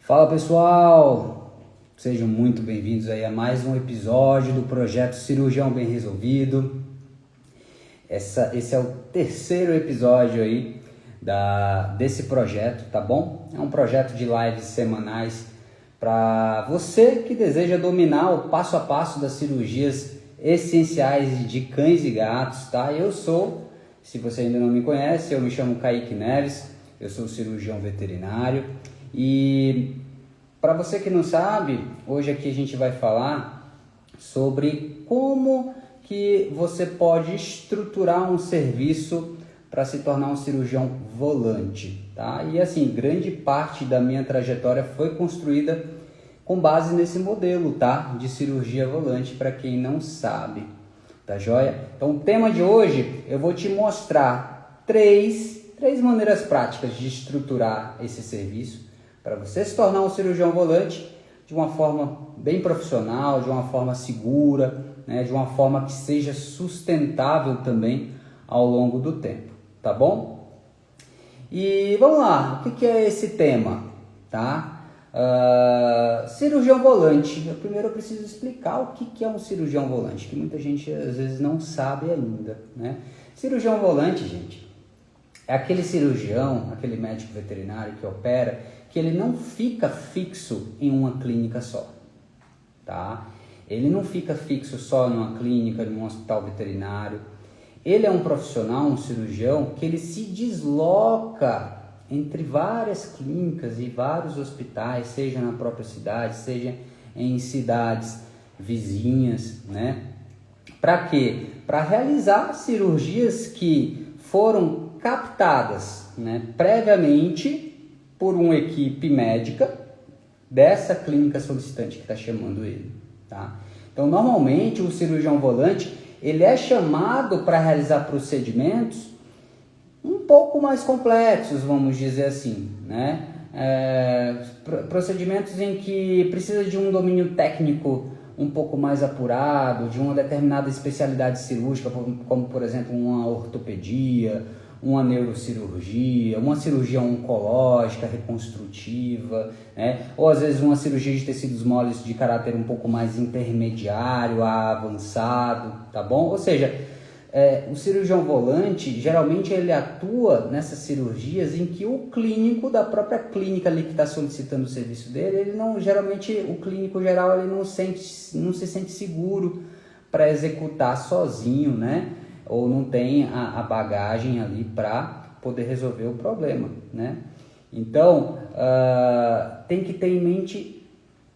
Fala pessoal, sejam muito bem-vindos aí a mais um episódio do projeto Cirurgião Bem Resolvido. Esse é o terceiro episódio aí desse projeto, tá bom? É um projeto de lives semanais para você que deseja dominar o passo a passo das cirurgias essenciais de cães e gatos, tá? Se você ainda não me conhece, eu me chamo Kaique Neves, eu sou cirurgião veterinário. E para você que não sabe, hoje aqui a gente vai falar sobre como que você pode estruturar um serviço para se tornar um cirurgião volante, tá? E assim, grande parte da minha trajetória foi construída com base nesse modelo, tá? De cirurgia volante, para quem não sabe, tá joia? Então o tema de hoje, eu vou te mostrar três maneiras práticas de estruturar esse serviço para você se tornar um cirurgião volante de uma forma bem profissional, de uma forma segura, né, de uma forma que seja sustentável também ao longo do tempo, tá bom? E vamos lá, o que é esse tema, tá? Cirurgião volante. Primeiro eu preciso explicar o que é um cirurgião volante, que muita gente às vezes não sabe ainda, né? Cirurgião volante, gente, é aquele cirurgião, aquele médico veterinário que opera, que ele não fica fixo em uma clínica só, tá? Ele não fica fixo só em uma clínica, em um hospital veterinário. Ele é um profissional, um cirurgião, que ele se desloca entre várias clínicas e vários hospitais, seja na própria cidade, seja em cidades vizinhas, né? Para quê? Para realizar cirurgias que foram captadas, né, previamente por uma equipe médica dessa clínica solicitante que está chamando ele, tá? Então, normalmente, o cirurgião volante, ele é chamado para realizar procedimentos um pouco mais complexos, vamos dizer assim, né? Procedimentos em que precisa de um domínio técnico um pouco mais apurado, de uma determinada especialidade cirúrgica, como por exemplo, uma ortopedia, uma neurocirurgia, uma cirurgia oncológica, reconstrutiva, né? Ou às vezes uma cirurgia de tecidos moles de caráter um pouco mais intermediário a avançado, tá bom? Ou seja, o cirurgião volante, geralmente ele atua nessas cirurgias em que o clínico da própria clínica ali que está solicitando o serviço dele, ele não, geralmente o clínico geral ele não se sente seguro para executar sozinho, né? Ou não tem a bagagem ali para poder resolver o problema, né? Então, tem que ter em mente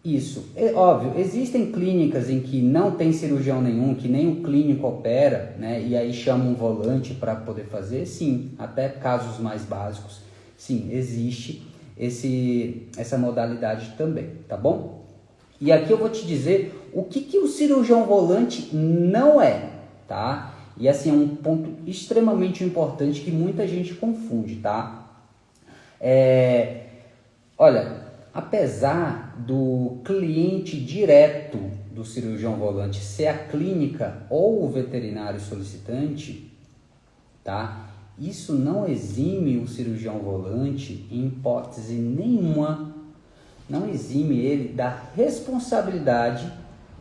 isso. Óbvio, existem clínicas em que não tem cirurgião nenhum, que nem o clínico opera, né? E aí chama um volante para poder fazer, sim, até casos mais básicos, sim, existe essa modalidade também, tá bom? E aqui eu vou te dizer o que o cirurgião volante não é, tá? E assim, é um ponto extremamente importante que muita gente confunde, tá? Olha, apesar do cliente direto do cirurgião volante ser a clínica ou o veterinário solicitante, tá? Isso não exime o cirurgião volante, em hipótese nenhuma, não exime ele da responsabilidade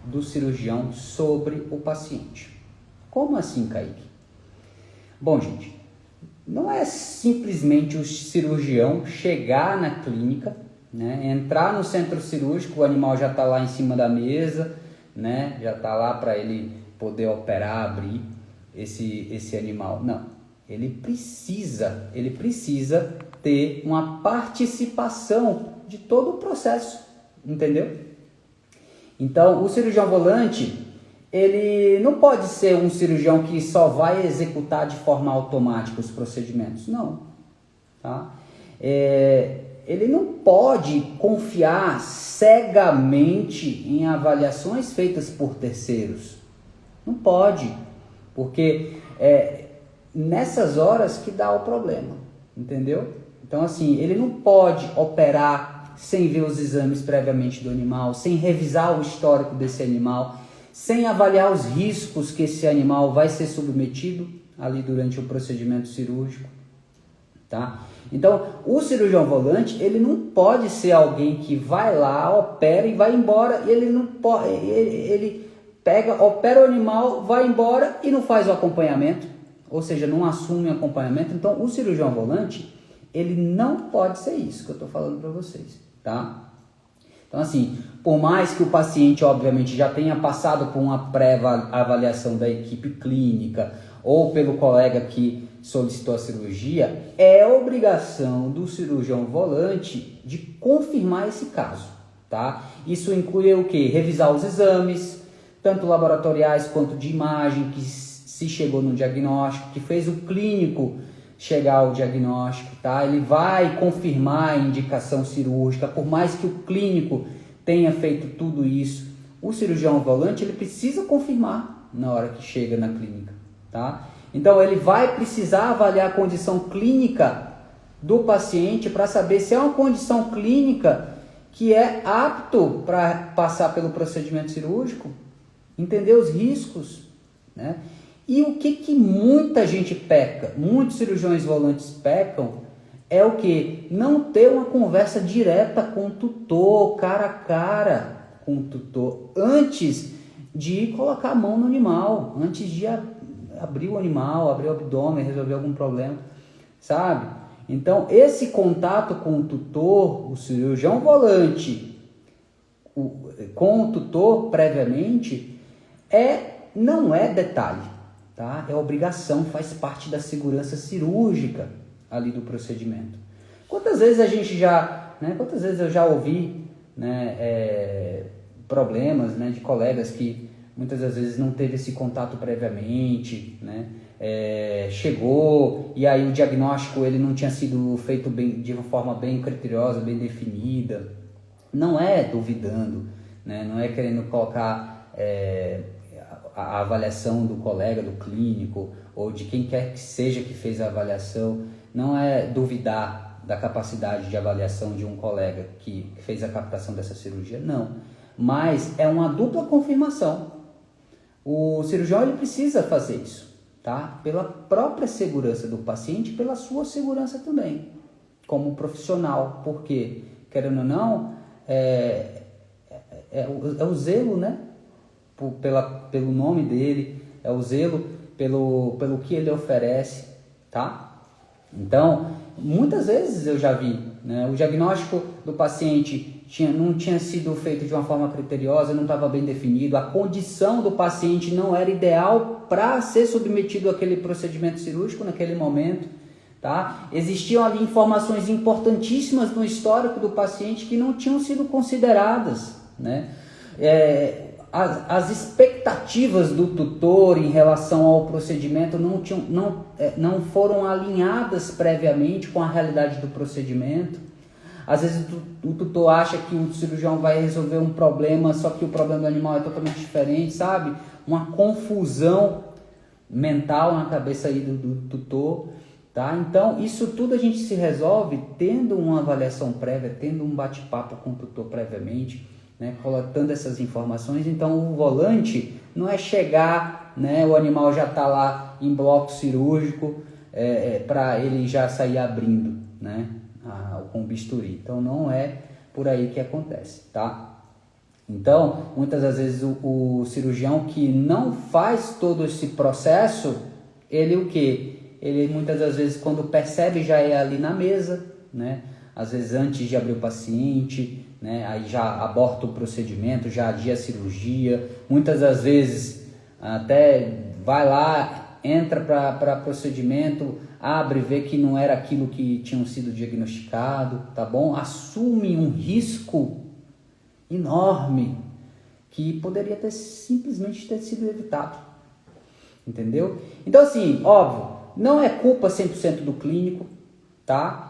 do cirurgião sobre o paciente. Como assim, Kaique? Bom, gente, não é simplesmente o cirurgião chegar na clínica, né, entrar no centro cirúrgico, o animal já está lá em cima da mesa, né, já está lá para ele poder operar, abrir esse animal. Não, ele precisa ter uma participação de todo o processo, entendeu? Então, o cirurgião volante, ele não pode ser um cirurgião que só vai executar de forma automática os procedimentos, não, tá? Ele não pode confiar cegamente em avaliações feitas por terceiros, não pode, porque nessas horas que dá o problema, entendeu? Então assim, ele não pode operar sem ver os exames previamente do animal, sem revisar o histórico desse animal, sem avaliar os riscos que esse animal vai ser submetido ali durante o procedimento cirúrgico, tá? Então, o cirurgião volante, ele não pode ser alguém que vai lá, opera e vai embora. Ele não pode, ele pega, opera o animal, vai embora e não faz o acompanhamento, ou seja, não assume o acompanhamento. Então, o cirurgião volante, ele não pode ser isso que eu estou falando para vocês, tá? Então, assim, por mais que o paciente, obviamente, já tenha passado por uma pré-avaliação da equipe clínica ou pelo colega que solicitou a cirurgia, é obrigação do cirurgião volante de confirmar esse caso, tá? Isso inclui o quê? Revisar os exames, tanto laboratoriais quanto de imagem, que se chegou no diagnóstico, que fez o clínico chegar ao diagnóstico, tá? Ele vai confirmar a indicação cirúrgica, por mais que o clínico tenha feito tudo isso, o cirurgião volante, ele precisa confirmar na hora que chega na clínica, tá? Então, ele vai precisar avaliar a condição clínica do paciente para saber se é uma condição clínica que é apto para passar pelo procedimento cirúrgico, entender os riscos, né? E o que muita gente peca, muitos cirurgiões volantes pecam, é o que? Não ter uma conversa direta com o tutor, cara a cara com o tutor, antes de colocar a mão no animal, antes de abrir o animal, abrir o abdômen, resolver algum problema, sabe? Então, esse contato com o tutor, o cirurgião volante, com o tutor previamente, não é detalhe, tá? É obrigação, faz parte da segurança cirúrgica ali do procedimento. Quantas vezes eu já ouvi, né, problemas, né, de colegas que muitas das vezes não teve esse contato previamente, né? Chegou e aí o diagnóstico ele não tinha sido feito de uma forma bem criteriosa, bem definida. Não é duvidando, né? Não é querendo colocar a avaliação do colega, do clínico ou de quem quer que seja que fez a avaliação. Não é duvidar da capacidade de avaliação de um colega que fez a captação dessa cirurgia, não. Mas é uma dupla confirmação. O cirurgião ele precisa fazer isso, tá? Pela própria segurança do paciente e pela sua segurança também, como profissional, porque, querendo ou não, é o zelo, né? Pelo nome dele, é o zelo pelo que ele oferece, tá? Então, muitas vezes eu já vi, né? O diagnóstico do paciente não tinha sido feito de uma forma criteriosa, não estava bem definido, a condição do paciente não era ideal para ser submetido àquele procedimento cirúrgico naquele momento, tá? Existiam ali informações importantíssimas no histórico do paciente que não tinham sido consideradas, né? As expectativas do tutor em relação ao procedimento não foram alinhadas previamente com a realidade do procedimento. Às vezes o tutor acha que o cirurgião vai resolver um problema, só que o problema do animal é totalmente diferente, sabe? Uma confusão mental na cabeça aí do tutor, tá? Então, isso tudo a gente se resolve tendo uma avaliação prévia, tendo um bate-papo com o tutor previamente, né? Coletando essas informações. Então, o volante não é chegar, né? O animal já está lá em bloco cirúrgico, para ele já sair abrindo, né? Com bisturi. Então não é por aí que acontece, tá? Então, muitas das vezes o cirurgião que não faz todo esse processo, ele o quê? Ele muitas das vezes quando percebe já é ali na mesa, né? Às vezes antes de abrir o paciente, né? Aí já aborta o procedimento, já adia a cirurgia. Muitas das vezes até vai lá, entra para procedimento, abre, vê que não era aquilo que tinham sido diagnosticado, tá bom? Assume um risco enorme que poderia simplesmente ter sido evitado, entendeu? Então assim, óbvio, não é culpa 100% do clínico, tá?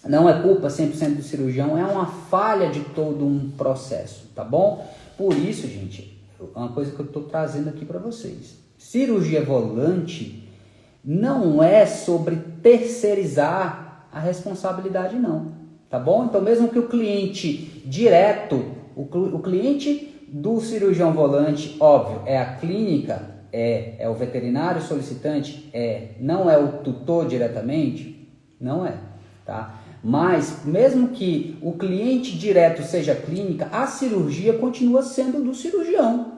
Não é culpa 100% do cirurgião, é uma falha de todo um processo, tá bom? Por isso, gente, uma coisa que eu estou trazendo aqui para vocês, cirurgia volante não é sobre terceirizar a responsabilidade, não, tá bom? Então, mesmo que o cliente direto, o cliente do cirurgião volante, óbvio, é a clínica, é o veterinário solicitante, não é o tutor diretamente, não é, tá? Mas, mesmo que o cliente direto seja a clínica, a cirurgia continua sendo do cirurgião.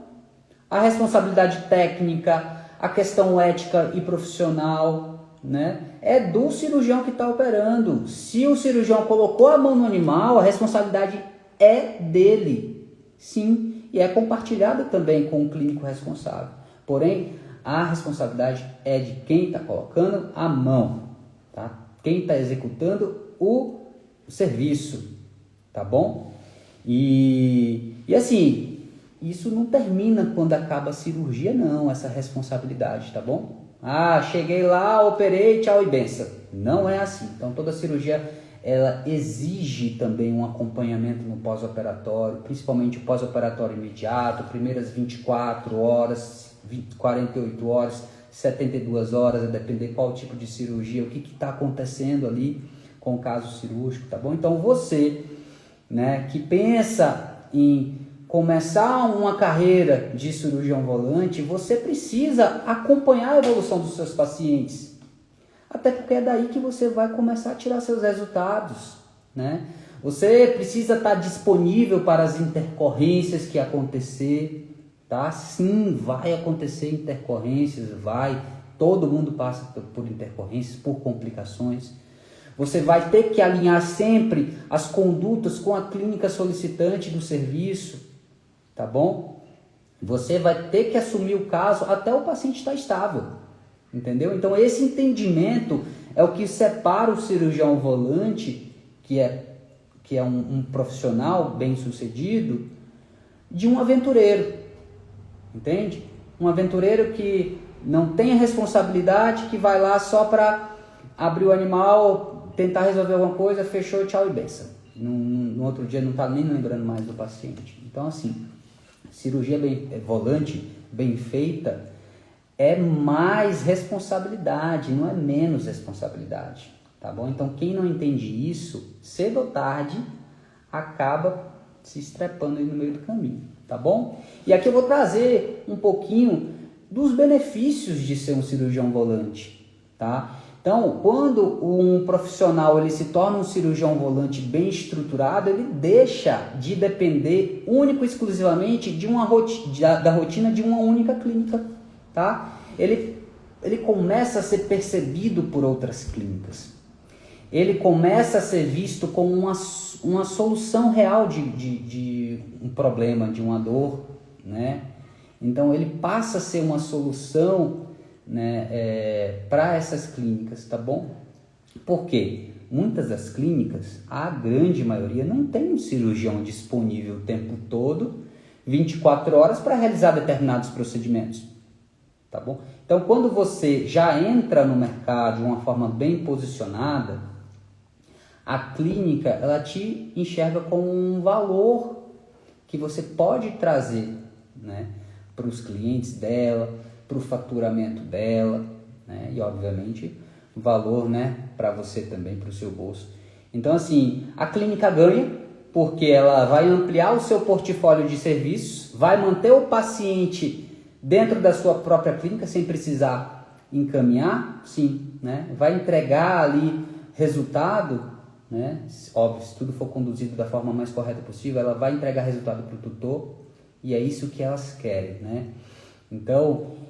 A responsabilidade técnica, a questão ética e profissional, né, é do cirurgião que está operando. Se o cirurgião colocou a mão no animal, a responsabilidade é dele, sim, e é compartilhada também com o clínico responsável. Porém, a responsabilidade é de quem está colocando a mão, tá? Quem está executando o serviço, tá bom? E assim, isso não termina quando acaba a cirurgia, não, essa responsabilidade, tá bom? Ah, cheguei lá, operei, tchau e benção. Não é assim. Então, toda cirurgia, ela exige também um acompanhamento no pós-operatório, principalmente o pós-operatório imediato, primeiras 24 horas, 48 horas, 72 horas, a depender qual tipo de cirurgia, o que está acontecendo ali com o caso cirúrgico, tá bom? Então, você, né, que pensa em começar uma carreira de cirurgião volante, você precisa acompanhar a evolução dos seus pacientes. Até porque é daí que você vai começar a tirar seus resultados, né? Você precisa estar disponível para as intercorrências que acontecer, tá? Sim, vai acontecer intercorrências, vai. Todo mundo passa por intercorrências, por complicações. Você vai ter que alinhar sempre as condutas com a clínica solicitante do serviço, tá bom? Você vai ter que assumir o caso até o paciente estar estável, entendeu? Então esse entendimento é o que separa o cirurgião volante, que é um profissional bem sucedido, de um aventureiro, entende? Um aventureiro que não tem a responsabilidade, que vai lá só para abrir o animal, tentar resolver alguma coisa, fechou, tchau e benção. No outro dia não está nem lembrando mais do paciente. Então, assim, cirurgia volante, bem feita, é mais responsabilidade, não é menos responsabilidade, tá bom? Então, quem não entende isso, cedo ou tarde, acaba se estrepando aí no meio do caminho, tá bom? E aqui eu vou trazer um pouquinho dos benefícios de ser um cirurgião volante, tá? Então, quando um profissional ele se torna um cirurgião volante bem estruturado, ele deixa de depender único e exclusivamente de da rotina de uma única clínica, tá? Ele começa a ser percebido por outras clínicas. Ele começa a ser visto como uma solução real de um problema, de uma dor, né? Então, ele passa a ser uma solução, né, para essas clínicas, tá bom? Por quê? Muitas das clínicas, a grande maioria, não tem um cirurgião disponível o tempo todo, 24 horas, para realizar determinados procedimentos, tá bom? Então, quando você já entra no mercado de uma forma bem posicionada, a clínica, ela te enxerga como um valor que você pode trazer, né, para os clientes dela, para o faturamento dela, né? E obviamente valor, né, para você também, para o seu bolso. Então, assim, a clínica ganha porque ela vai ampliar o seu portfólio de serviços, vai manter o paciente dentro da sua própria clínica sem precisar encaminhar, sim, né? Vai entregar ali resultado, né? Óbvio, se tudo for conduzido da forma mais correta possível, ela vai entregar resultado para o tutor e é isso que elas querem, né? Então,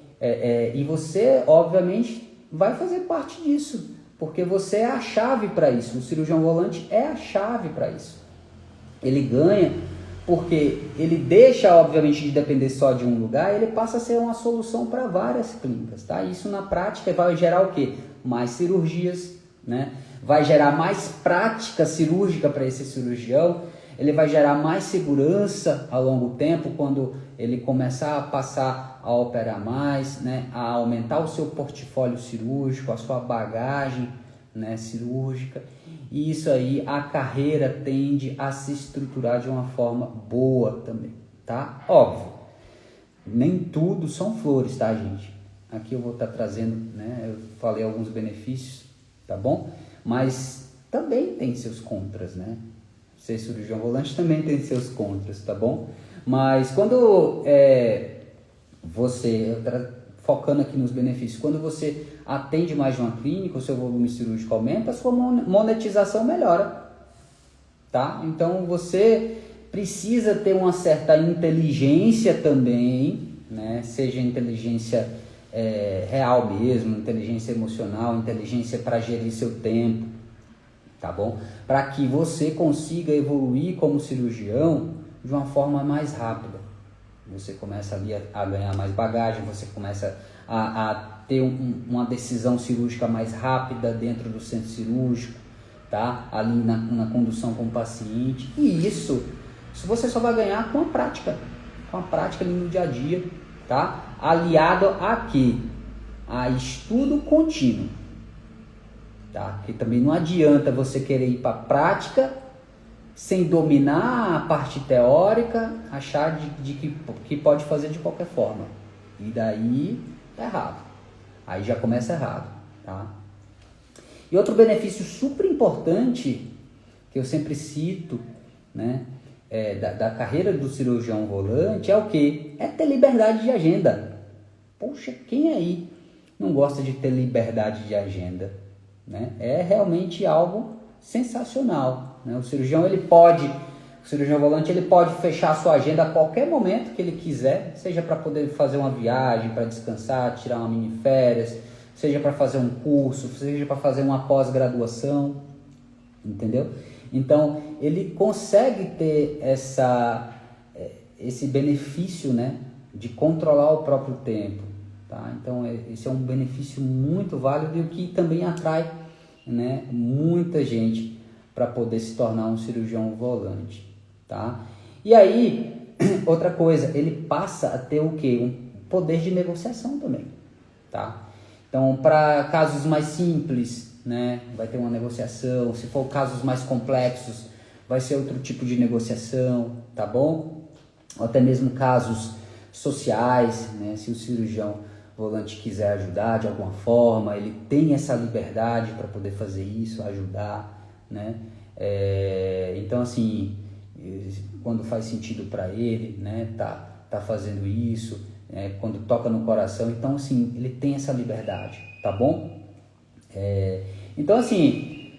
e você, obviamente, vai fazer parte disso, porque você é a chave para isso. O cirurgião volante é a chave para isso. Ele ganha porque ele deixa, obviamente, de depender só de um lugar, ele passa a ser uma solução para várias clínicas, tá? Isso na prática vai gerar o quê? Mais cirurgias, né? Vai gerar mais prática cirúrgica para esse cirurgião, ele vai gerar mais segurança a longo tempo quando ele começar a passar a operar mais, né? A aumentar o seu portfólio cirúrgico, a sua bagagem, né, cirúrgica. E isso aí, a carreira tende a se estruturar de uma forma boa também, tá? Óbvio, nem tudo são flores, tá, gente? Aqui eu vou estar trazendo, né, eu falei alguns benefícios, tá bom? Mas também tem seus contras, né? Ser cirurgião volante também tem seus contras, tá bom? Mas quando você focando aqui nos benefícios, quando você atende mais de uma clínica, o seu volume cirúrgico aumenta, a sua monetização melhora, tá? Então você precisa ter uma certa inteligência também, né? Seja inteligência real mesmo, inteligência emocional, inteligência para gerir seu tempo, tá bom? Para que você consiga evoluir como cirurgião de uma forma mais rápida. Você começa ali a ganhar mais bagagem, você começa a ter uma decisão cirúrgica mais rápida dentro do centro cirúrgico, tá? Ali na condução com o paciente. E isso você só vai ganhar com a prática ali no dia a dia, tá? Aliado a quê? A estudo contínuo, tá? Porque também não adianta você querer ir para a prática sem dominar a parte teórica, achar que pode fazer de qualquer forma. E daí tá errado. Aí já começa errado, tá? E outro benefício super importante que eu sempre cito, né, da carreira do cirurgião volante é o quê? É ter liberdade de agenda. Poxa, quem aí não gosta de ter liberdade de agenda, né? É realmente algo sensacional, né? O cirurgião volante ele pode fechar a sua agenda a qualquer momento que ele quiser, seja para poder fazer uma viagem, para descansar, tirar uma mini férias, seja para fazer um curso, seja para fazer uma pós-graduação, entendeu? Então ele consegue ter esse benefício, né, de controlar o próprio tempo, tá? Então esse é um benefício muito válido e o que também atrai, né, muita gente para poder se tornar um cirurgião volante, tá? E aí, outra coisa, ele passa a ter o quê? Um poder de negociação também, tá? Então, para casos mais simples, né, vai ter uma negociação. Se for casos mais complexos, vai ser outro tipo de negociação, tá bom? Ou até mesmo casos sociais, né, se o cirurgião volante quiser ajudar de alguma forma, ele tem essa liberdade para poder fazer isso, ajudar, né? Então, assim, quando faz sentido para ele, né, tá fazendo isso, quando toca no coração, então, assim, ele tem essa liberdade, tá bom? Então, assim,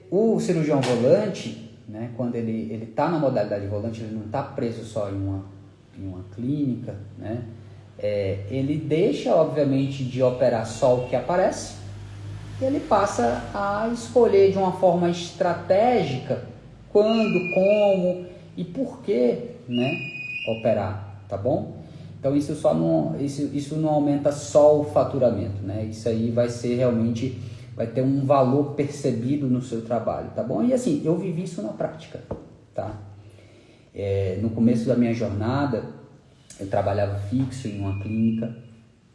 o cirurgião volante, né, quando ele tá na modalidade volante, ele não tá preso só em uma clínica, né? Ele deixa, obviamente, de operar só o que aparece, e ele passa a escolher de uma forma estratégica quando, como e por que, né, operar, tá bom? Então isso não aumenta só o faturamento, né? Isso aí vai ter um valor percebido no seu trabalho, tá bom? E assim, eu vivi isso na prática, tá? No começo da minha jornada, eu trabalhava fixo em uma clínica,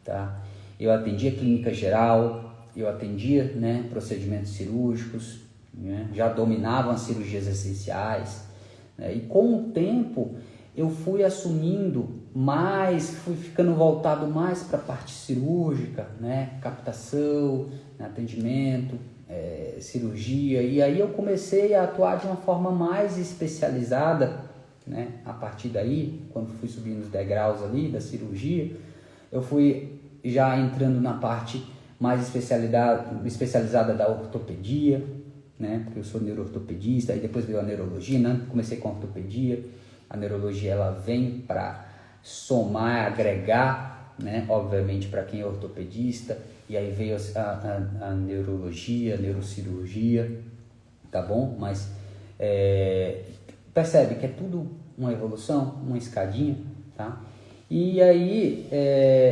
tá? Eu atendia clínica geral, eu atendia, né, procedimentos cirúrgicos, né? Já dominava as cirurgias essenciais, né? E com o tempo eu fui assumindo mais, fui ficando voltado mais para a parte cirúrgica, né? Captação, atendimento, cirurgia, e aí eu comecei a atuar de uma forma mais especializada, né? A partir daí, quando fui subindo os degraus ali da cirurgia, eu fui já entrando na parte mais especializada da ortopedia, né? Porque eu sou neuroortopedista, aí depois veio a neurologia, né? Comecei com a ortopedia. A neurologia ela vem para somar, agregar, né? Obviamente para quem é ortopedista, e aí veio a neurologia, a neurocirurgia, tá bom? Mas percebe que é tudo uma evolução, uma escadinha, tá? E aí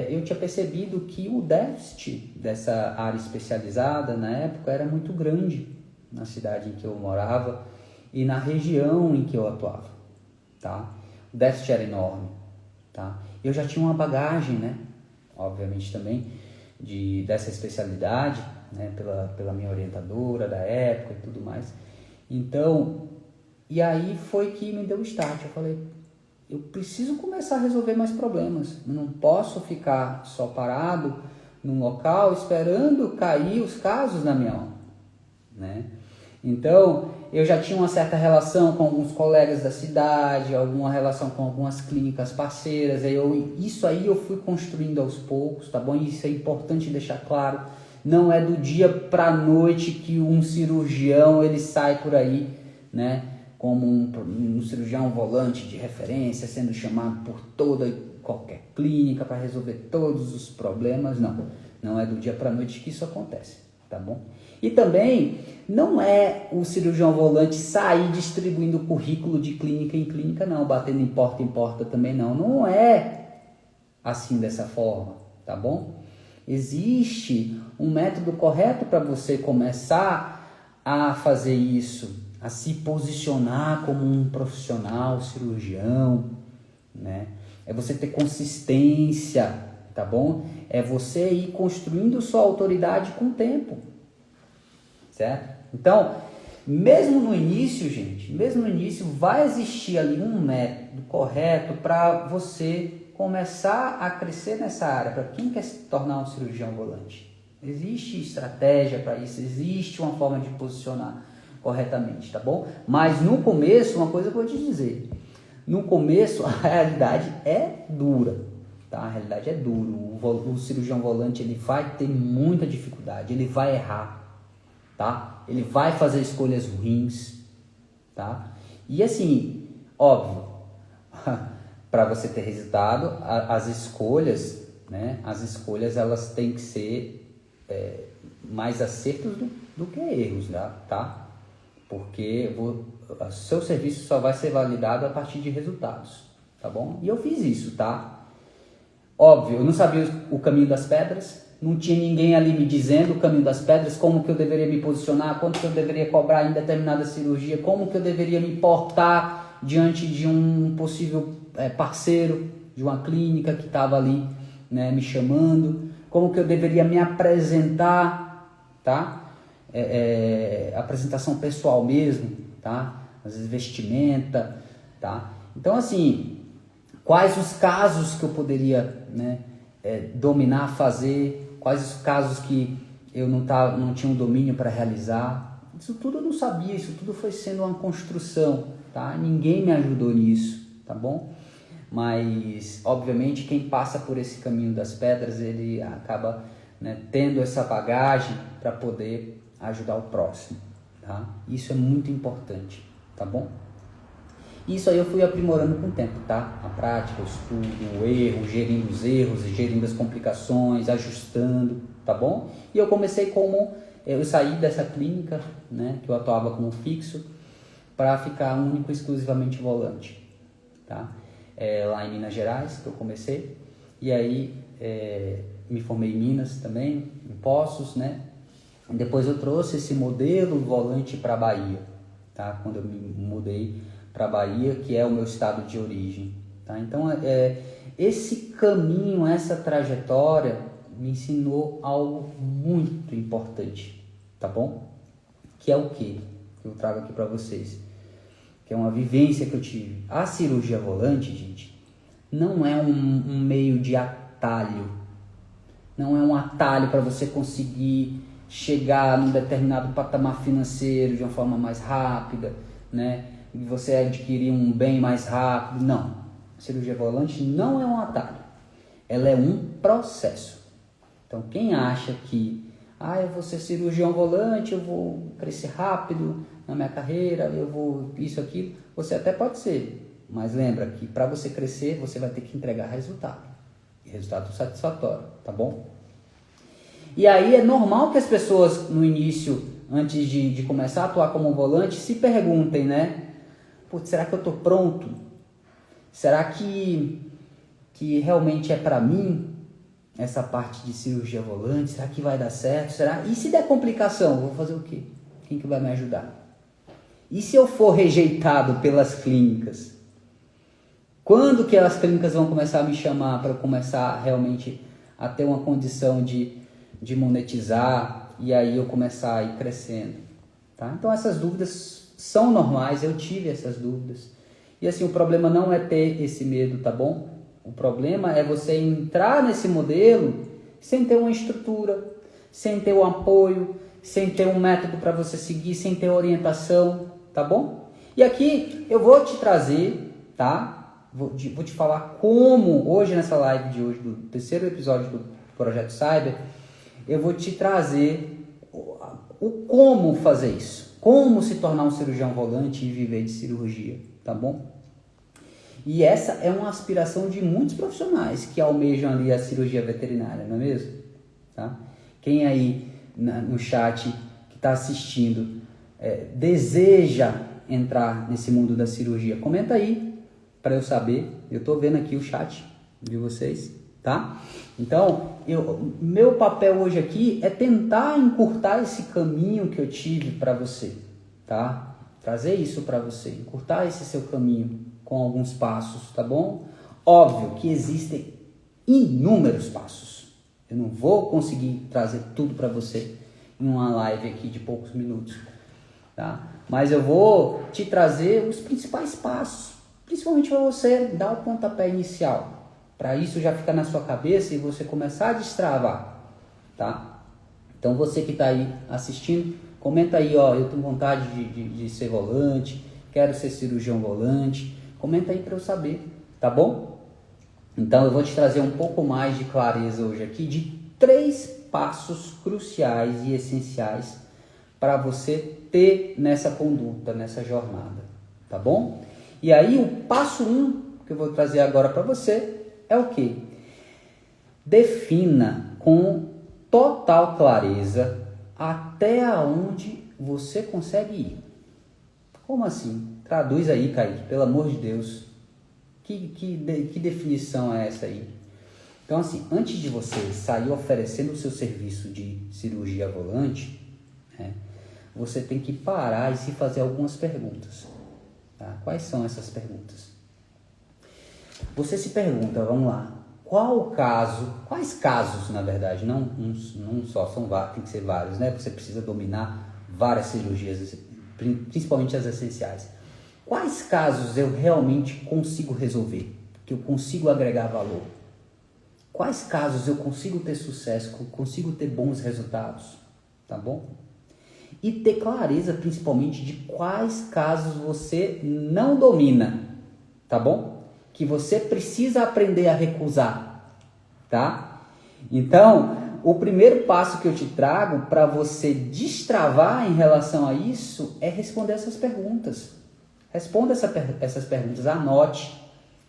eu tinha percebido que o déficit dessa área especializada na época era muito grande na cidade em que eu morava e na região em que eu atuava, tá? O déficit era enorme, tá? Eu já tinha uma bagagem, né? Obviamente também dessa especialidade, né? Pela minha orientadora da época e tudo mais. Então, e aí foi que me deu o start. Eu falei, eu preciso começar a resolver mais problemas. Eu não posso ficar só parado num local esperando cair os casos na minha mão, né? Então, eu já tinha uma certa relação com alguns colegas da cidade, alguma relação com algumas clínicas parceiras, isso aí eu fui construindo aos poucos, tá bom? Isso é importante deixar claro, não é do dia para a noite que um cirurgião ele sai por aí, né, como um cirurgião volante de referência, sendo chamado por toda e qualquer clínica para resolver todos os problemas, não é do dia para a noite que isso acontece, tá bom? E também não é o cirurgião volante sair distribuindo currículo de clínica em clínica, não, batendo em porta também não é assim dessa forma, tá bom? Existe um método correto para você começar a fazer isso, a se posicionar como um profissional cirurgião, né? É você ter consistência, tá bom? É você ir construindo sua autoridade com o tempo, certo? Então, mesmo no início, gente, vai existir ali um método correto para você começar a crescer nessa área, para quem quer se tornar um cirurgião volante. Existe estratégia para isso, existe uma forma de posicionar corretamente, tá bom? Mas no começo, uma coisa que eu vou te dizer, no começo a realidade é dura, tá? A realidade é dura, o cirurgião volante ele vai ter muita dificuldade, ele vai errar, tá? Ele vai fazer escolhas ruins, tá? E assim, óbvio, para você ter resultado, as escolhas, né? As escolhas elas têm que ser mais acertos do que erros, tá? Porque o seu serviço só vai ser validado a partir de resultados, tá bom? E eu fiz isso, tá? Óbvio, eu não sabia o caminho das pedras, não tinha ninguém ali me dizendo o caminho das pedras, como que eu deveria me posicionar, quanto que eu deveria cobrar em determinada cirurgia, como que eu deveria me portar diante de um possível parceiro de uma clínica que estava ali, né, me chamando, como que eu deveria me apresentar, tá? Apresentação pessoal mesmo, tá? Às vezes vestimenta, tá? Então assim, quais os casos que eu poderia, né, dominar, fazer, quais os casos que eu não tinha um domínio para realizar, isso tudo eu não sabia, isso tudo foi sendo uma construção, tá? Ninguém me ajudou nisso, tá bom? Mas obviamente quem passa por esse caminho das pedras, ele acaba, né, tendo essa bagagem para poder ajudar o próximo, tá? Isso é muito importante, tá bom? Isso aí eu fui aprimorando com o tempo, tá? A prática, o estudo, o erro, gerindo os erros, gerindo as complicações, ajustando, tá bom? E eu comecei eu saí dessa clínica, né, que eu atuava como fixo, para ficar único e exclusivamente volante, tá? Lá em Minas Gerais, que eu comecei, e aí me formei em Minas também, em Poços, né? Depois eu trouxe esse modelo volante para a Bahia, tá? Quando eu me mudei para a Bahia, que é o meu estado de origem, tá? Então, esse caminho, essa trajetória me ensinou algo muito importante, tá bom? Que é o que eu trago aqui para vocês, que é uma vivência que eu tive. A cirurgia volante, gente, não é um meio de atalho, não é um atalho para você conseguir chegar num determinado patamar financeiro de uma forma mais rápida, né? E você adquirir um bem mais rápido. Não. A cirurgia volante não é um atalho. Ela é um processo. Então, quem acha que eu vou ser cirurgião volante, eu vou crescer rápido na minha carreira, eu vou isso, aquilo, você até pode ser. Mas lembra que para você crescer, você vai ter que entregar resultado. E resultado satisfatório, tá bom? E aí é normal que as pessoas no início, antes de começar a atuar como volante, se perguntem, né? Putz, será que eu estou pronto? Será que realmente é para mim essa parte de cirurgia volante? Será que vai dar certo? E se der complicação, eu vou fazer o quê? Quem que vai me ajudar? E se eu for rejeitado pelas clínicas? Quando que as clínicas vão começar a me chamar para eu começar realmente a ter uma condição de monetizar e aí eu começar a ir crescendo, tá? Então essas dúvidas são normais, eu tive essas dúvidas. E assim, o problema não é ter esse medo, tá bom? O problema é você entrar nesse modelo sem ter uma estrutura, sem ter um apoio, sem ter um método para você seguir, sem ter orientação, tá bom? E aqui eu vou te trazer, tá? Vou te falar como, hoje nessa live de hoje, do terceiro episódio do Projeto Cyber, eu vou te trazer o como fazer isso. Como se tornar um cirurgião volante e viver de cirurgia, tá bom? E essa é uma aspiração de muitos profissionais que almejam ali a cirurgia veterinária, não é mesmo? Tá? Quem aí no chat que está assistindo deseja entrar nesse mundo da cirurgia, comenta aí para eu saber. Eu estou vendo aqui o chat de vocês, tá? Então, meu papel hoje aqui é tentar encurtar esse caminho que eu tive para você, tá? Trazer isso para você, encurtar esse seu caminho com alguns passos, tá bom? Óbvio que existem inúmeros passos. Eu não vou conseguir trazer tudo para você em uma live aqui de poucos minutos, tá? Mas eu vou te trazer os principais passos, principalmente para você dar o pontapé inicial, para isso já ficar na sua cabeça e você começar a destravar, tá? Então você que está aí assistindo, comenta aí, ó, eu tenho vontade de ser volante, quero ser cirurgião volante, comenta aí para eu saber, tá bom? Então eu vou te trazer um pouco mais de clareza hoje aqui de 3 passos cruciais e essenciais para você ter nessa conduta, nessa jornada, tá bom? E aí o passo 1 que eu vou trazer agora para você é o quê? Defina com total clareza até aonde você consegue ir. Como assim? Traduz aí, Kaique, pelo amor de Deus. Que definição é essa aí? Então, assim, antes de você sair oferecendo o seu serviço de cirurgia volante, né, você tem que parar e se fazer algumas perguntas. Tá? Quais são essas perguntas? Você se pergunta, vamos lá, quais casos, na verdade, não só, tem que ser vários, né? Você precisa dominar várias cirurgias, principalmente as essenciais. Quais casos eu realmente consigo resolver? Que eu consigo agregar valor? Quais casos eu consigo ter sucesso, consigo ter bons resultados? Tá bom? E ter clareza principalmente de quais casos você não domina, tá bom? Que você precisa aprender a recusar, tá? Então, o primeiro passo que eu te trago para você destravar em relação a isso é responder essas perguntas. Responda essas perguntas, anote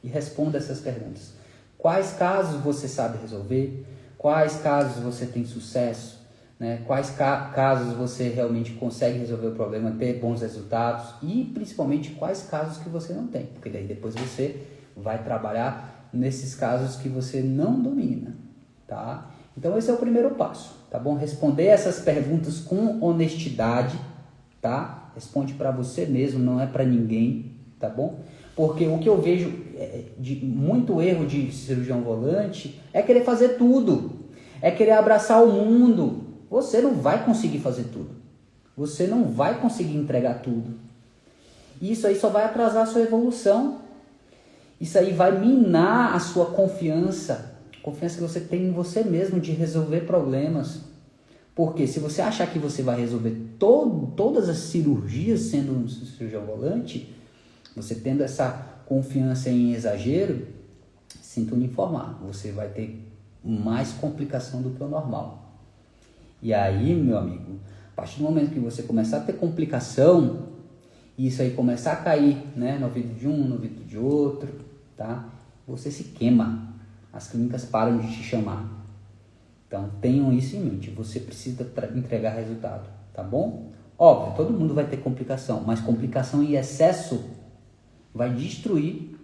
e responda essas perguntas. Quais casos você sabe resolver? Quais casos você tem sucesso? Né? Quais casos você realmente consegue resolver o problema, ter bons resultados? E principalmente quais casos que você não tem? Porque daí depois você vai trabalhar nesses casos que você não domina, tá? Então esse é o primeiro passo, tá bom? Responder essas perguntas com honestidade, tá? Responde para você mesmo, não é para ninguém, tá bom? Porque o que eu vejo de muito erro de cirurgião volante é querer fazer tudo, é querer abraçar o mundo. Você não vai conseguir fazer tudo, você não vai conseguir entregar tudo. Isso aí só vai atrasar a sua evolução, isso aí vai minar a sua confiança que você tem em você mesmo de resolver problemas. Porque se você achar que você vai resolver todas as cirurgias sendo um cirurgião volante, você tendo essa confiança em exagero, sinto lhe informar, você vai ter mais complicação do que o normal. E aí, meu amigo, a partir do momento que você começar a ter complicação, e isso aí começar a cair, né, no ouvido de um, no ouvido de outro, tá? Você se queima, as clínicas param de te chamar. Então, tenham isso em mente, você precisa entregar resultado, tá bom? Óbvio, todo mundo vai ter complicação, mas complicação em excesso vai destruir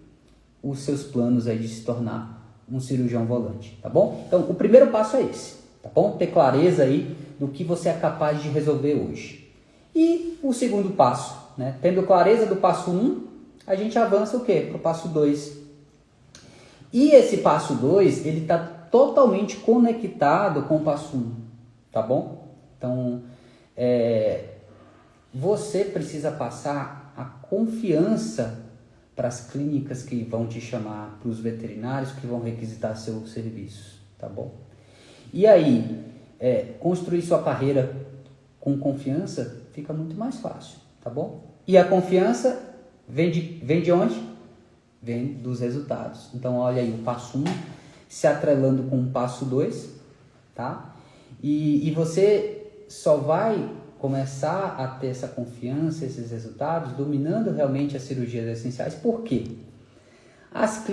os seus planos aí de se tornar um cirurgião volante, tá bom? Então, o primeiro passo é esse, tá bom? Ter clareza aí do que você é capaz de resolver hoje. E o segundo passo, né? Tendo clareza do passo 1, a gente avança o quê? Para o passo 2. E esse passo 2, ele está totalmente conectado com o passo 1, tá bom? Então, você precisa passar a confiança para as clínicas que vão te chamar, para os veterinários que vão requisitar seu serviço, tá bom? E aí, construir sua carreira com confiança fica muito mais fácil, tá bom? E a confiança vem de onde? Vem dos resultados. Então, olha aí o passo 1 se atrelando com o passo 2, tá? E você só vai começar a ter essa confiança, esses resultados, dominando realmente as cirurgias essenciais. Por quê? As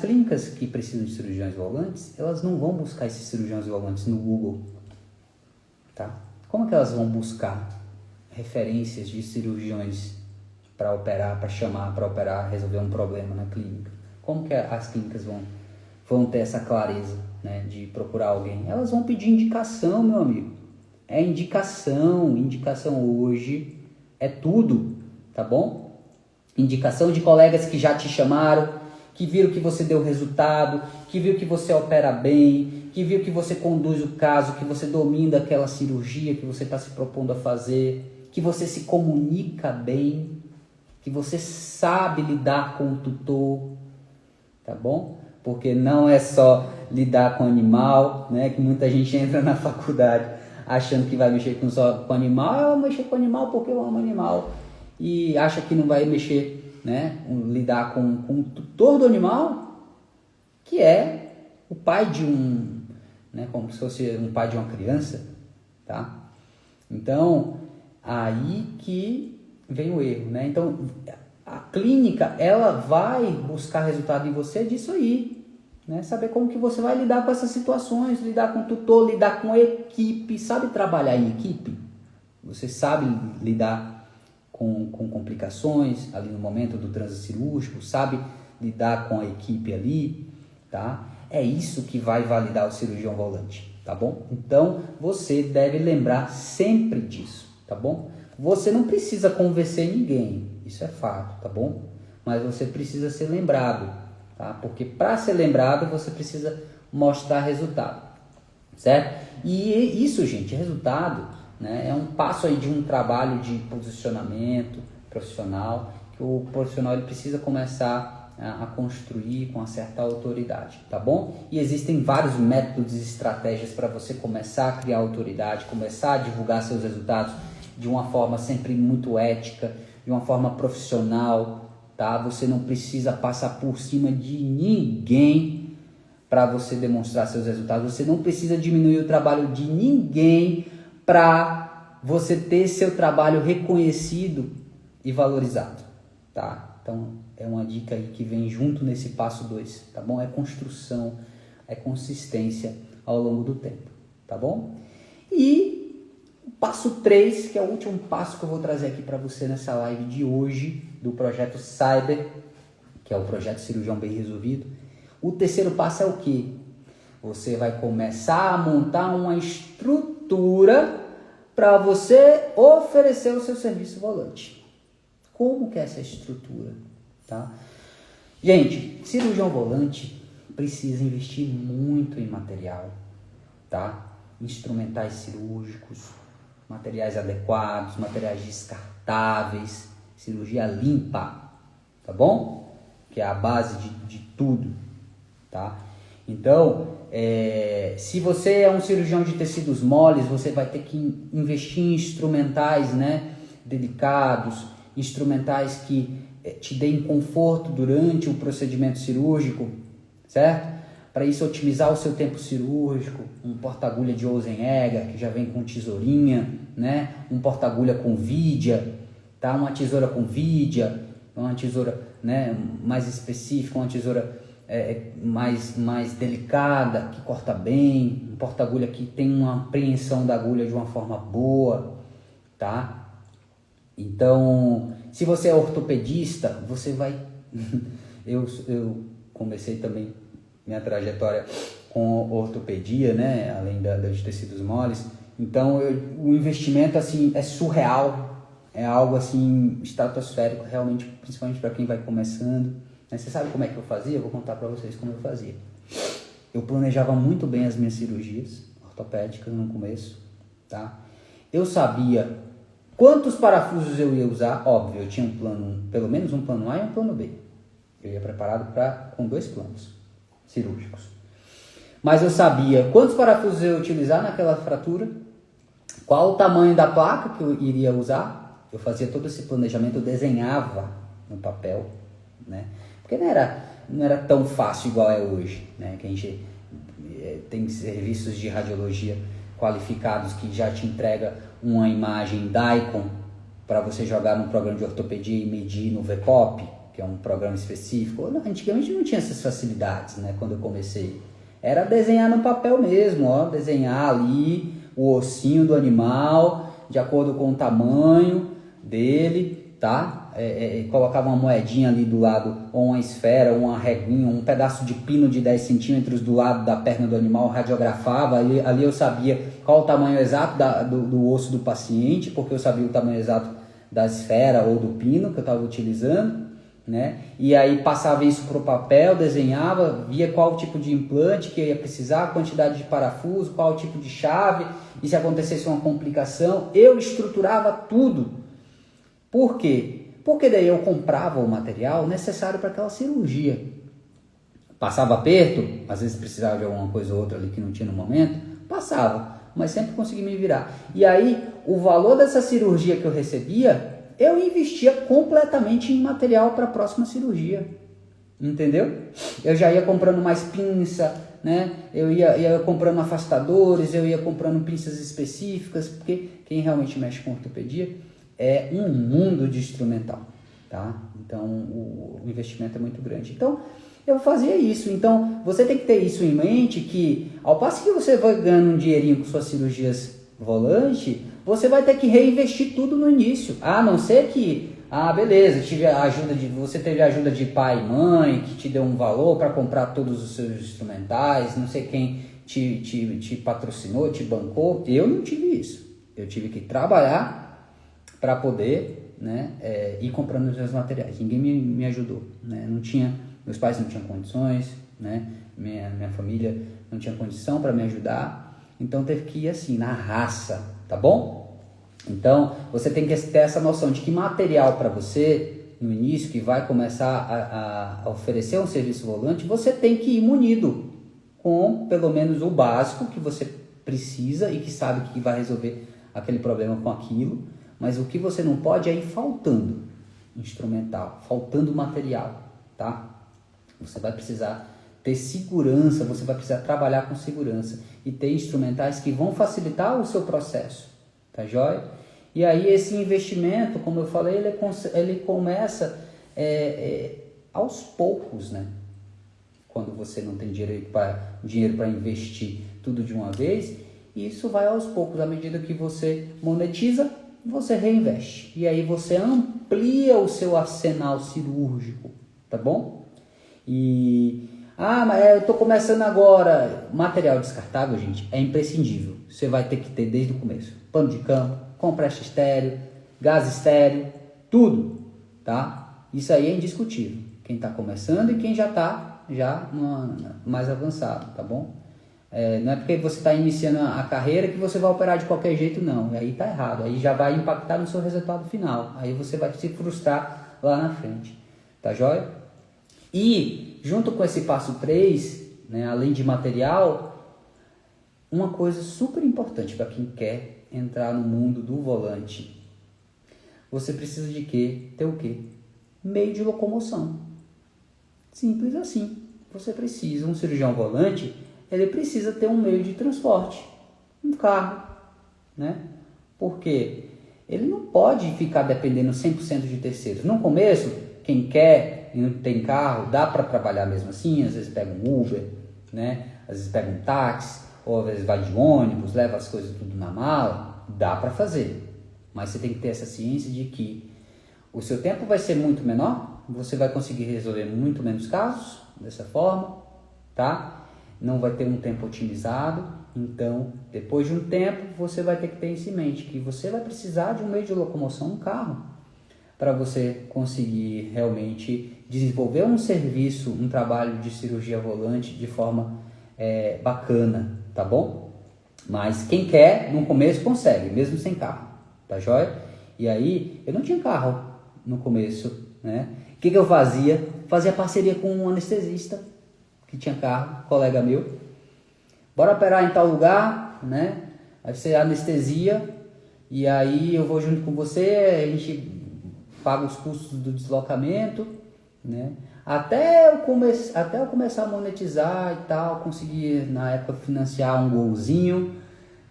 clínicas que precisam de cirurgiões volantes, elas não vão buscar esses cirurgiões volantes no Google, tá? Como que elas vão buscar referências de cirurgiões para operar, para chamar, para operar, resolver um problema na clínica? Como que as clínicas vão ter essa clareza, né, de procurar alguém? Elas vão pedir indicação, meu amigo. É indicação hoje é tudo, tá bom? Indicação de colegas que já te chamaram, que viram que você deu resultado, que viu que você opera bem, que viu que você conduz o caso, que você domina aquela cirurgia que você está se propondo a fazer, que você se comunica bem, que você sabe lidar com o tutor, tá bom? Porque não é só lidar com animal, né? Que muita gente entra na faculdade achando que vai mexer só com animal. Eu vou mexer com animal porque eu amo animal. E acha que não vai mexer, né? Lidar com o tutor do animal, que é o pai de né? Como se fosse um pai de uma criança, tá? Então, aí que vem o erro, né? Então, a clínica, ela vai buscar resultado em você disso aí, né? Saber como que você vai lidar com essas situações, lidar com o tutor, lidar com a equipe. Sabe trabalhar em equipe? Você sabe lidar com complicações ali no momento do trânsito cirúrgico, sabe lidar com a equipe ali, tá? É isso que vai validar o cirurgião volante, tá bom? Então, você deve lembrar sempre disso, tá bom? Você não precisa convencer ninguém, isso é fato, tá bom? Mas você precisa ser lembrado, tá? Porque para ser lembrado, você precisa mostrar resultado, certo? E isso, gente, resultado, né, é um passo aí de um trabalho de posicionamento profissional, que o profissional ele precisa começar a construir com uma certa autoridade, tá bom? E existem vários métodos e estratégias para você começar a criar autoridade, começar a divulgar seus resultados de uma forma sempre muito ética, de uma forma profissional, tá? Você não precisa passar por cima de ninguém para você demonstrar seus resultados. Você não precisa diminuir o trabalho de ninguém para você ter seu trabalho reconhecido e valorizado, tá? Então, é uma dica aí que vem junto nesse passo 2, tá bom? É construção, é consistência ao longo do tempo, tá bom? E o passo 3, que é o último passo que eu vou trazer aqui para você nessa live de hoje, do projeto Cyber, que é o projeto Cirurgião Bem Resolvido. O terceiro passo é o quê? Você vai começar a montar uma estrutura para você oferecer o seu serviço volante. Como que é essa estrutura? Tá? Gente, cirurgião volante precisa investir muito em material, tá? Instrumentais cirúrgicos, materiais adequados, materiais descartáveis, cirurgia limpa, tá bom? Que é a base de tudo, tá? Então, se você é um cirurgião de tecidos moles, você vai ter que investir em instrumentais, né, delicados, instrumentais que te deem conforto durante o procedimento cirúrgico, certo? Para isso, otimizar o seu tempo cirúrgico, um porta-agulha de Osenegger, que já vem com tesourinha, né? Um porta-agulha com vidia, tá? Uma tesoura com vidia, uma tesoura, né, mais específica, uma tesoura mais delicada, que corta bem, um porta-agulha que tem uma apreensão da agulha de uma forma boa, tá? Então, se você é ortopedista, você vai... eu comecei também minha trajetória com ortopedia, né? Além de tecidos moles. Então, o investimento assim, é surreal. É algo assim, estratosférico, realmente, principalmente para quem vai começando. Mas você sabe como é que eu fazia? Eu vou contar para vocês como eu fazia. Eu planejava muito bem as minhas cirurgias ortopédicas no começo, tá? Eu sabia quantos parafusos eu ia usar. Óbvio, eu tinha um plano, pelo menos um plano A e um plano B. Eu ia preparado com 2 planos cirúrgicos. Mas eu sabia quantos parafusos eu ia utilizar naquela fratura, qual o tamanho da placa que eu iria usar, Eu fazia todo esse planejamento, eu desenhava no papel, né? Porque não era tão fácil igual é hoje, né? Que a gente tem serviços de radiologia qualificados que já te entrega uma imagem DICOM para você jogar num programa de ortopedia e medir no VPOP, que é um programa específico. Antigamente não tinha essas facilidades, né? Quando eu comecei. Era desenhar no papel mesmo, ó, desenhar ali o ossinho do animal de acordo com o tamanho dele, tá? Colocava uma moedinha ali do lado, ou uma esfera, ou uma reguinha, um pedaço de pino de 10 centímetros do lado da perna do animal, radiografava, ali eu sabia qual o tamanho exato do osso do paciente, porque eu sabia o tamanho exato da esfera ou do pino que eu estava utilizando, né? E aí passava isso para o papel, desenhava, via qual tipo de implante que eu ia precisar, a quantidade de parafuso, qual tipo de chave, e se acontecesse uma complicação, eu estruturava tudo. Por quê? Porque daí eu comprava o material necessário para aquela cirurgia. Passava aperto, às vezes precisava de alguma coisa ou outra ali que não tinha no momento, passava, mas sempre consegui me virar. E aí, o valor dessa cirurgia que eu recebia, eu investia completamente em material para a próxima cirurgia. Entendeu? Eu já ia comprando mais pinça, né? Eu ia comprando afastadores, eu ia comprando pinças específicas, porque quem realmente mexe com ortopedia é um mundo de instrumental, tá? Então, o investimento é muito grande. Então, eu fazia isso. Então, você tem que ter isso em mente, que ao passo que você vai ganhando um dinheirinho com suas cirurgias volante, você vai ter que reinvestir tudo no início. A não ser que, beleza, você teve a ajuda de pai e mãe, que te deu um valor para comprar todos os seus instrumentais, não sei quem te patrocinou, te bancou. Eu não tive isso. Eu tive que trabalhar para poder, né, ir comprando os meus materiais. Ninguém me ajudou, né? Meus pais não tinham condições, né? Minha família não tinha condição para me ajudar, então teve que ir assim, na raça, tá bom? Então, você tem que ter essa noção de que material para você, no início, que vai começar a oferecer um serviço volante, você tem que ir munido com, pelo menos, o básico que você precisa e que sabe que vai resolver aquele problema com aquilo. Mas o que você não pode é ir faltando instrumental, faltando material, tá? Você vai precisar ter segurança, você vai precisar trabalhar com segurança e ter instrumentais que vão facilitar o seu processo, tá joia? E aí esse investimento, como eu falei, ele começa aos poucos, né? Quando você não tem dinheiro para investir tudo de uma vez, isso vai aos poucos, à medida que você monetiza, você reinveste. E aí você amplia o seu arsenal cirúrgico, tá bom? Mas eu estou começando agora. Material descartável, gente, é imprescindível. Você vai ter que ter desde o começo. Pano de campo, compressa estéreo, gás estéreo, tudo, tá? Isso aí é indiscutível. Quem está começando e quem já está mais avançado, tá bom? Não é porque você está iniciando a carreira que você vai operar de qualquer jeito, não. Aí está errado. Aí já vai impactar no seu resultado final. Aí você vai se frustrar lá na frente. Tá joia? E, junto com esse passo 3, né, além de material, uma coisa super importante para quem quer entrar no mundo do volante. Você precisa de quê? Ter o quê? Meio de locomoção. Simples assim. Você precisa, um cirurgião volante, ele precisa ter um meio de transporte, um carro, né? Porque ele não pode ficar dependendo 100% de terceiros. No começo, quem quer e não tem carro, dá para trabalhar mesmo assim, às vezes pega um Uber, né? Às vezes pega um táxi, ou às vezes vai de ônibus, leva as coisas tudo na mala, dá para fazer. Mas você tem que ter essa ciência de que o seu tempo vai ser muito menor, você vai conseguir resolver muito menos casos dessa forma, tá? Não vai ter um tempo otimizado, então depois de um tempo você vai ter que ter isso em mente, que você vai precisar de um meio de locomoção, um carro, para você conseguir realmente desenvolver um serviço, um trabalho de cirurgia volante de forma bacana, tá bom? Mas quem quer, no começo consegue, mesmo sem carro, tá joia? E aí, eu não tinha carro no começo, né? O que eu fazia? Fazia parceria com um anestesista, que tinha carro, colega meu. Bora operar em tal lugar, né? Aí você anestesia, e aí eu vou junto com você, a gente paga os custos do deslocamento, né? Até eu começar a monetizar e tal, conseguir na época financiar um golzinho,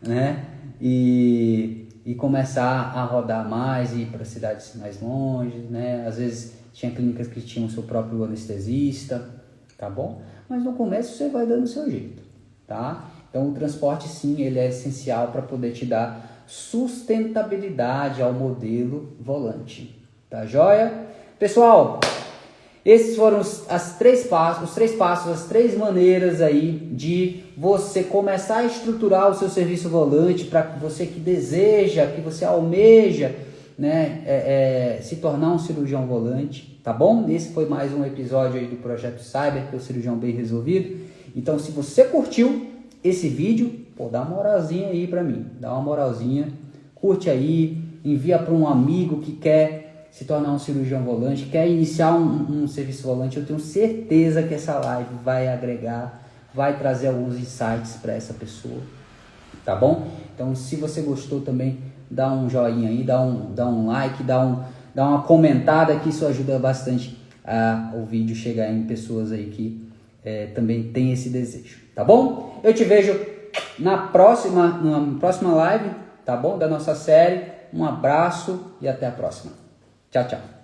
né? E começar a rodar mais e ir para cidades mais longe, né? Às vezes tinha clínicas que tinham seu próprio anestesista, tá bom? Mas no começo você vai dando o seu jeito, tá? Então o transporte sim, ele é essencial para poder te dar sustentabilidade ao modelo volante, tá joia? Pessoal, esses foram os três passos, as três maneiras aí de você começar a estruturar o seu serviço volante para você que deseja, que você almeja, né, se tornar um cirurgião volante, tá bom? Esse foi mais um episódio aí do Projeto Cyber, que é o Cirurgião Bem Resolvido. Então, se você curtiu esse vídeo, pô, dá uma moralzinha aí para mim, dá uma moralzinha, curte aí, envia para um amigo que quer se tornar um cirurgião volante, quer iniciar um serviço volante. Eu tenho certeza que essa live vai agregar, vai trazer alguns insights para essa pessoa, tá bom? Então, se você gostou também, dá um joinha aí, dá um like, dá uma comentada, que isso ajuda bastante o vídeo chegar em pessoas aí que também tem esse desejo, tá bom? Eu te vejo numa próxima live, tá bom? Da nossa série. Um abraço e até a próxima. Tchau, tchau.